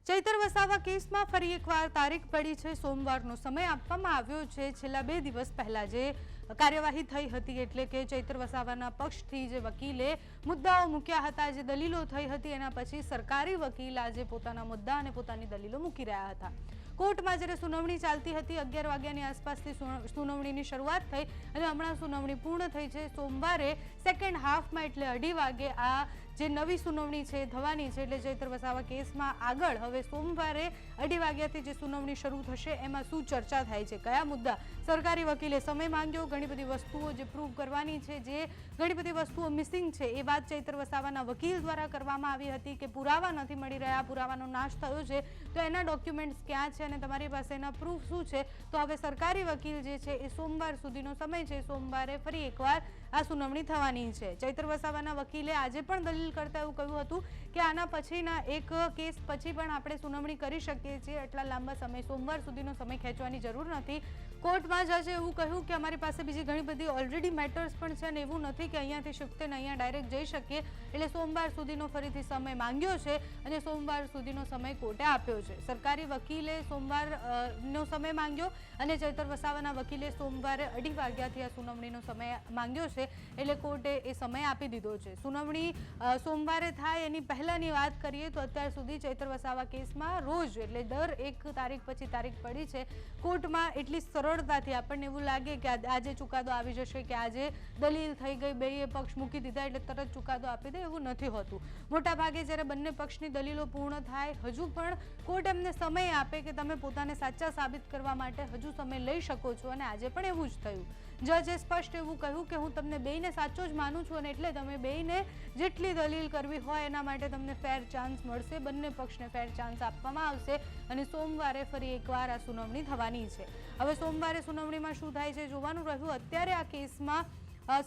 ચૈતર વસાવા કેસમાં ફરી એકવાર તારીખ પડી છે। સોમવારનો સમય આપવામાં આવ્યો છે। છેલ્લા 2 દિવસ પહેલા જે કાર્યવાહી થઈ હતી એટલે કે ચૈતર વસાવાના પક્ષથી જે વકીલે મુદ્દાઓ મૂક્યા હતા, જે દલીલો થઈ હતી, એના પછી સરકારી વકીલ આજે પોતાના મુદ્દા અને પોતાની દલીલો મૂકી રહ્યા હતા। કોર્ટમાં જ્યારે સુનાવણી ચાલતી હતી 11 વાગ્યાની આસપાસથી સુનાવણીની શરૂઆત થઈ અને હમણાં સુનાવણી પૂર્ણ થઈ છે। સોમવારે સેકન્ડ હાફમાં એટલે 2:30 વાગે આ જે નવી સુનાવણી છે થવાની છે। એટલે ચૈતર વસાવા કેસમાં આગળ હવે સોમવારે 2:30 વાગ્યાથી જે સુનાવણી શરૂ થશે એમાં શું ચર્ચા થાય છે, કયા મુદ્દા સરકારી વકીલે સમય માંગ્યો, ઘણી બધી વસ્તુઓ જે પ્રૂવ કરવાની છે, જે ઘણી બધી વસ્તુઓ મિસિંગ છે એ વાત ચૈતર વસાવાના વકીલ દ્વારા કરવામાં આવી હતી કે પુરાવા નથી મળી રહ્યા, પુરાવાનો નાશ થયો છે, તો એના ડોક્યુમેન્ટ્સ ક્યાં છે અને તમારી પાસે એના પ્રૂફ શું છે। તો હવે સરકારી વકીલ જે છે એ સોમવાર સુધીનો સમય છે, સોમવારે ફરી એકવાર આ સુનાવણી થવાની છે। ચૈતર વસાવાના વકીલે આજે પણ દલીલ કરતા એવું કહ્યું હતું કે આના પછીના એક કેસ પછી પણ આપણે સુનાવણી કરી શકીએ છીએ, એટલા લાંબા સમય સોમવાર સુધીનો સમય ખેંચવાની જરૂર નથી। કોર્ટમાં જજે એવું કહ્યું કે અમારી પાસે બીજી ઘણી બધી ઓલરેડી મેટર્સ પણ છે અને એવું નથી કે અહીંયાથી શિફ્ટ થઈને અહીંયા ડાયરેક્ટ જઈ શકીએ, એટલે સોમવાર સુધીનો ફરીથી સમય માંગ્યો છે અને સોમવાર સુધીનો સમય કોર્ટે આપ્યો છે। સરકારી વકીલે સોમવારનો સમય માંગ્યો અને ચૈતર વસાવાના વકીલે સોમવારે 2:30 વાગ્યાથી આ સુનાવણીનો સમય માંગ્યો છે, એટલે કોર્ટે એ સમય આપી દીધો છે। સુનાવણી સોમવારે થાય એની પહેલાની વાત કરીએ તો અત્યાર સુધી ચૈતર વસાવા કેસમાં રોજ એટલે દર એક તારીખ પછી તારીખ પડી છે કોર્ટમાં। એટલી સરળતાથી આપણને એવું લાગે કે આજે ચુકાદો આવી જશે, કે આજે દલીલ થઈ ગઈ, બેય પક્ષ મૂકી દીધા એટલે તરત ચુકાદો આપી દે, એવું નથી હોતું। મોટાભાગે જ્યારે બંને પક્ષની દલીલો પૂર્ણ થાય હજુ પણ કોર્ટ એમને સમય આપે કે તમે પોતાને સાચા સાબિત કરવા માટે હજુ સમય લઈ શકો છો, અને આજે પણ એવું જ થયું। જજે સ્પષ્ટ એવું કહ્યું કે હું તમને બેયને સાચો જ માનું છું અને એટલે તમે બેયને જેટલી દલીલ કરવી હોય એના માટે તમને ફેર ચાન્સ મળશે, બંને પક્ષને ફેર ચાન્સ આપવામાં આવશે અને સોમવારે ફરી એકવાર આ સુનાવણી થવાની છે। હવે સોમવારે સુનાવણીમાં શું થાય છે જોવાનું રહ્યું। અત્યારે આ કેસમાં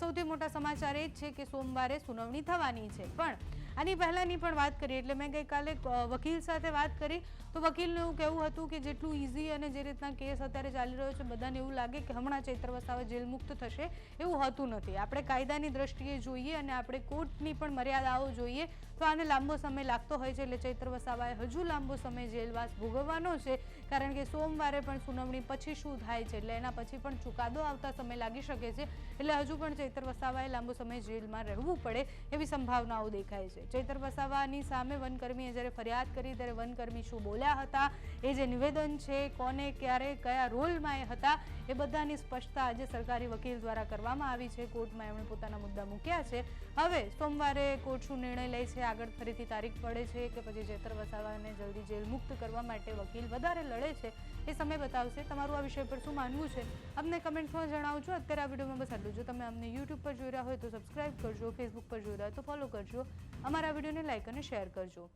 સૌથી મોટા સમાચાર એ જ છે કે સોમવારે સુનાવણી થવાની છે, પણ આની પહેલાંની પણ વાત કરીએ એટલે મેં ગઈકાલે વકીલ સાથે વાત કરી તો વકીલનું એવું કહેવું હતું કે જેટલું ઇઝી અને જે રીતના કેસ અત્યારે ચાલી રહ્યો છે બધાને એવું લાગે કે હમણાં ચૈતર વસાવા જેલ મુક્ત થશે, એવું હોતું નથી। આપણે કાયદાની દ્રષ્ટિએ જોઈએ અને આપણે કોર્ટની પણ મર્યાદાઓ જોઈએ તો આને લાંબો સમય લાગતો હોય છે, એટલે ચૈતર વસાવાએ હજુ લાંબો સમય જેલવાસ ભોગવવાનો છે, કારણ કે સોમવારે પણ સુનાવણી પછી શું થાય છે એટલે એના પછી પણ ચુકાદો આવતા સમય લાગી શકે છે, એટલે હજુ પણ ચૈતર વસાવાએ લાંબો સમય જેલમાં રહેવું પડે એવી સંભાવનાઓ દેખાય છે। ચૈતર વસાવાની સામે વનકર્મીએ જ્યારે ફરિયાદ કરી ત્યારે વનકર્મી શું બોલ્યા હતા, એ જે નિવેદન છે, કોને ક્યારે કયા રોલમાં એ હતા, એ બધાની સ્પષ્ટતા આજે સરકારી વકીલ દ્વારા કરવામાં આવી છે। કોર્ટમાં એમણે પોતાના મુદ્દા મૂક્યા છે। હવે સોમવારે કોર્ટ શું નિર્ણય લે છે, આગળ ફરીથી તારીખ પડે છે કે પછી ચૈતર વસાવાને જલ્દી જેલ મુક્ત કરવા માટે વકીલ વધારે લડે છે, એ સમય બતાવશે। તમારું આ વિષય પર શું માનવું છે અમને કમેન્ટ્સમાં જણાવજો। અત્યારે આ વિડીયોમાં બસ આટલું। જો તમે અમને યુટ્યુબ પર જોઈ રહ્યા હોય તો સબસ્ક્રાઇબ કરજો, ફેસબુક પર જોઈ રહ્યા હોય તો ફોલો કરજો, અમારા વિડીયોને લાઇક અને શેર કરજો।